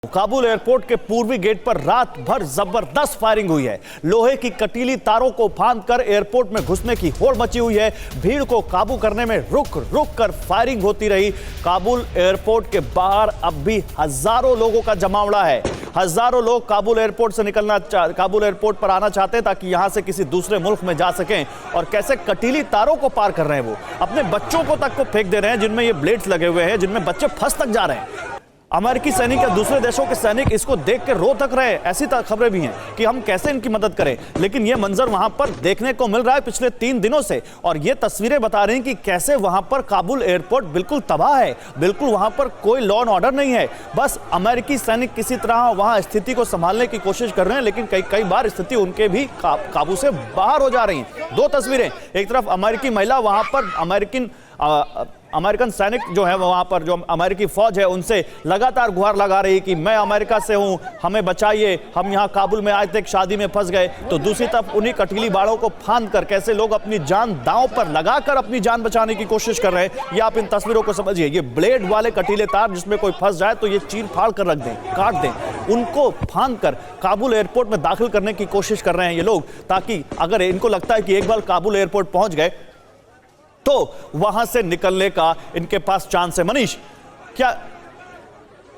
Kabul airport के पूर्वी gate पर रात भर जबरदस्त फायरिंग हुई है। लोहे की कटीली तारों को फांदकर एयरपोर्ट में घुसने की होड़ मची हुई है। भीड़ को काबू करने में रुक रुक कर फायरिंग होती रही। काबुल एयरपोर्ट के बाहर अब भी हजारों लोगों का जमावड़ा है। हजारों लोग काबुल एयरपोर्ट पर आना चाहते हैं ताकि यहां से किसी दूसरे मुल्क में जा सकें। और कैसे कटीली तारों को पार कर रहे हैं, वो अपने बच्चों को तक को फेंक दे रहे हैं जिनमें ये ब्लेड्स लगे हुए हैं, जिनमें बच्चे फंस तक जा रहे हैं। अमेरिकी सैनिक या दूसरे देशों के सैनिक इसको देख कर रो तक रहे हैं। ऐसी खबरें भी हैं कि हम कैसे इनकी मदद करें, लेकिन यह मंजर वहां पर देखने को मिल रहा है पिछले 3 दिनों से। और ये तस्वीरें बता रही हैं कि कैसे वहां पर काबुल एयरपोर्ट बिल्कुल तबाह है। बिल्कुल वहां पर कोई लॉ एंड ऑर्डर नहीं है। बस अमेरिकी सैनिक किसी तरह वहां स्थिति को संभालने की कोशिश कर रहे हैं, लेकिन कई बार स्थिति उनके भी काबू से बाहर हो जा रही है। 2 तस्वीरें, एक तरफ अमेरिकी महिला वहां पर अमेरिकन सैनिक जो है वहां पर, जो अमेरिकी फौज है, उनसे लगातार गुहार लगा रही कि मैं अमेरिका से हूं, हमें बचाइए, हम यहां काबुल में आए थे, एक शादी में फंस गए। तो दूसरी तरफ उन्हीं कटीली बाड़ों को फांद कर कैसे लोग अपनी जान दांव पर लगाकर अपनी जान बचाने की कोशिश कर रहे हैं। ये आप इन तस्वीरों को समझिए। ये ब्लेड वाले कटीले तार, जिसमें कोई फंस जाए तो ये चीर फाड़ कर रख दें, काट दें। उनको फांद कर काबुल एयरपोर्ट में दाखिल करने की कोशिश कर रहे हैं ये लोग, ताकि अगर इनको लगता है कि एक बार काबुल एयरपोर्ट पहुंच गए तो वहां से निकलने का इनके पास चांस है। मनीष, क्या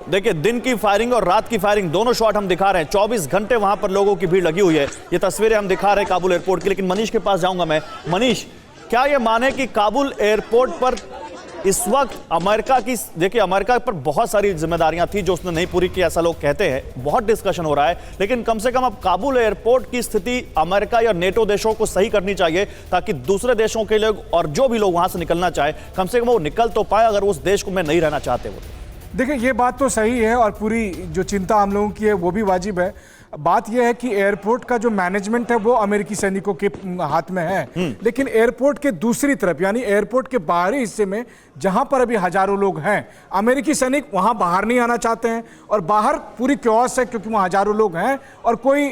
देखिए, दिन की फायरिंग और रात की फायरिंग दोनों शॉट हम दिखा रहे हैं। 24 घंटे वहां पर लोगों की भीड़ लगी हुई है। ये तस्वीरें हम दिखा रहे हैं काबुल एयरपोर्ट की। लेकिन मनीष के पास जाऊंगा मैं। मनीष, क्या यह माने कि काबुल एयरपोर्ट पर इस वक्त अमेरिका की, देखिए अमेरिका पर बहुत सारी जिम्मेदारियां थी जो उसने नहीं पूरी की, ऐसा लोग कहते हैं, बहुत डिस्कशन हो रहा है, लेकिन कम से कम अब काबुल एयरपोर्ट की स्थिति अमेरिका या नेटो देशों को सही करनी चाहिए, ताकि दूसरे देशों के लोग और जो भी लोग वहां से निकलना चाहे, कम से कम वो निकल तो पाए, अगर उस देश को में नहीं रहना चाहते वो। देखिए, ये बात तो सही है और पूरी जो चिंता हम लोगों की है वो भी वाजिब है। बात यह है कि एयरपोर्ट का जो मैनेजमेंट है वो अमेरिकी सैनिकों के हाथ में है, लेकिन एयरपोर्ट के दूसरी तरफ यानी एयरपोर्ट के बाहरी हिस्से में जहां पर अभी हजारों लोग हैं, अमेरिकी सैनिक वहां बाहर नहीं आना चाहते हैं। और बाहर पूरी क्योस है क्योंकि वहां हजारों लोग हैं और कोई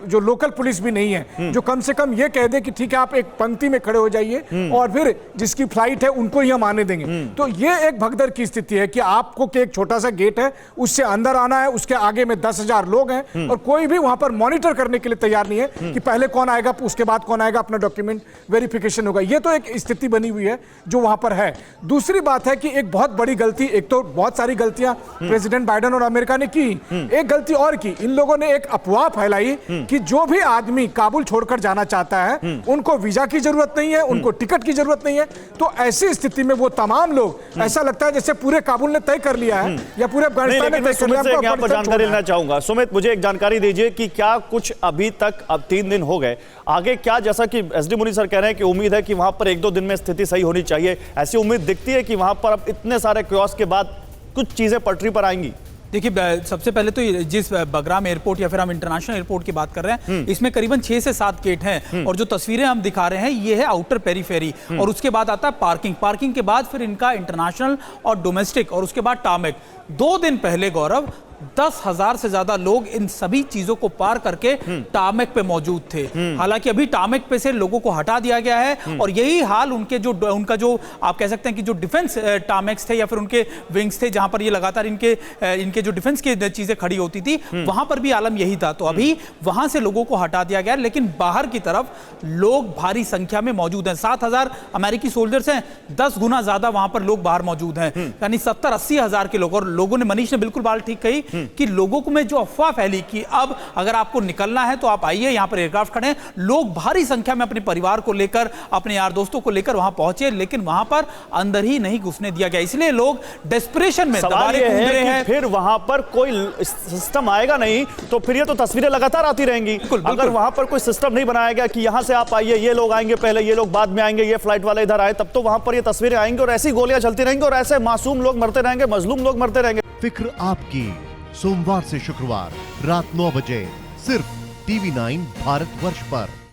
जो लोकल पुलिस भी नहीं है जो कम से कम ये कह दे कि ठीक है आप एक पंक्ति में खड़े हो जाइए और फिर जिसकी फ्लाइट है उनको ही हम आने देंगे। तो ये एक भगदड़ की स्थिति है कि आपको एक छोटा सा गेट है, उससे अंदर आना है, उसके आगे में 10,000 लोग हैं और कोई भी वहां पर मॉनिटर करने के लिए तैयार नहीं है कि पहले कौन आएगा उसके बाद कौन आएगा, अपना डॉक्यूमेंट वेरिफिकेशन होगा। ये तो एक स्थिति बनी हुई है जो वहां पर है। दूसरी बात है कि एक बहुत बड़ी गलती, एक तो बहुत सारी गलतियां प्रेसिडेंट बाइडेन और अमेरिका ने की, एक गलती और की, इन लोगों ने एक अफवाह फैलाई कि जो भी आदमी काबुल छोड़कर जाना चाहता है उनको वीजा की जरूरत नहीं है, उनको टिकट की जरूरत नहीं है। तो ऐसी स्थिति में वो तमाम लोग, ऐसा लगता है जैसे पूरे काबुल ने तय कर लिया है या पूरे अफगानिस्तान ने तय कर लिया है। यहां पर जानकारी लेना चाहूंगा। सुमित, मुझे एक जानकारी दीजिए कि क्या कुछ अभी तक, अब 3 दिन हो गए, आगे क्या, जैसा कि एसडी मुनी सर कह रहे हैं कि उम्मीद है कि वहां पर 1-2 दिन में स्थिति सही होनी चाहिए, ऐसी उम्मीद दिखती है कि वहां पर अब इतने सारे क्योस के बाद कुछ चीजें पटरी पर आएंगी? देखिए, सबसे पहले तो जिस बगराम एयरपोर्ट या फिर हम इंटरनेशनल एयरपोर्ट की बात कर रहे हैं, इसमें करीबन 6 से 7 गेट हैं और जो तस्वीरें हम दिखा रहे हैं ये है आउटर पेरीफेरी और उसके बाद आता है पार्किंग के बाद फिर इनका इंटरनेशनल और डोमेस्टिक और उसके बाद टार्मेक। 2 दिन पहले गौरव 10,000 से ज्यादा लोग इन सभी चीजों को पार करके टार्मेक पे मौजूद थे। हालांकि अभी टार्मेक पे से लोगों को हटा दिया गया है और यही हाल उनका जो आप कह सकते हैं कि जो डिफेंस टार्मेक्स थे या फिर उनके विंग्स थे, जहां पर ये लगातार इनके जो डिफेंस की चीजें खड़ी होती थी, वहां पर भी आलम यही था। तो अभी वहां से लोगों को हटा दिया गया, लेकिन बाहर की तरफ लोग भारी संख्या में मौजूद हैं। 7,000 अमेरिकी सोल्जर्स हैं, 10 गुना ज्यादा वहां पर लोग बाहर मौजूद हैं, यानी 70-80 हजार के लोग। और लोगों ने, मनीष ने बिल्कुल बात ठीक कही कि लोगों को में जो अफवाह फैली कि अब अगर आपको निकलना है तो आप आइए, यहां पर एयरक्राफ्ट खड़े हैं, लोग भारी संख्या में अपने परिवार को लेकर, अपने यार दोस्तों को लेकर वहां पहुंचे, लेकिन वहां पर अंदर ही नहीं घुसने दिया गया। इसलिए लोग डेस्परेशन में सवाल ये है कि फिर वहां पर कोई सिस्टम आएगा नहीं तो फिर ये तो तस्वीरें लगातार आती रहेंगी। अगर वहां पर कोई सिस्टम नहीं बनाया गया कि यहां से आप आइए, ये लोग आएंगे पहले, ये लोग बाद में आएंगे, ये फ्लाइट वाले इधर आए, तब तो वहां पर ये तस्वीरें आएंगी और ऐसी गोलियां चलती रहेंगी और ऐसे मासूम लोग मरते रहेंगे, मजलूम लोग मरते रहेंगे। फिक्र आपकी, सोमवार से शुक्रवार रात 9 बजे सिर्फ TV9 भारतवर्ष पर।